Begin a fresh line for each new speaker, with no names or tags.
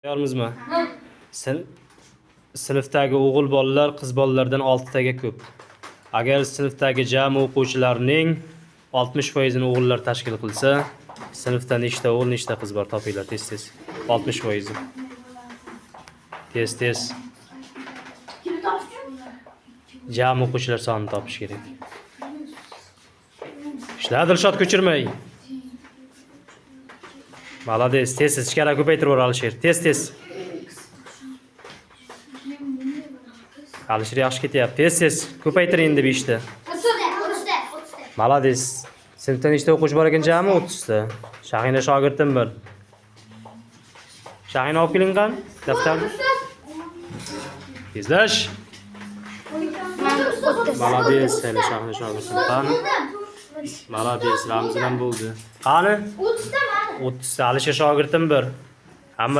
Tayyormizmi? Sin- Sinfdagi o'g'il bolalar qiz bolalardan 6 taga ko'p. Agar sinfdagi jami o'quvchilarning 60% ni o'g'illar tashkil qilsa, sinfda nechta o'g'il, nechta qiz bor topinglar tez. 60%. Tez. Jami o'quvchilar sonini topish kerak. Ishlar Dilshod ko'chirmay. Malades, tez ichkari ko'paytirib yubor Alisher. Tez. Alisher yaxshi ketyapti. Tez. Ko'paytir endi 5 ta.
30'da.
Malades. Sinfda nechta o'quvchi bor ekan jami? 30 ta. Shahina shogirdim bir. Shahina olib keling qan? Daftar. Tezlash. Malades, seni Shahina shogirdim qan. Malades, Ramzan bo'ldi. Qani?
30'da mı?
30 ta Alisher shogirdim bir. Hamma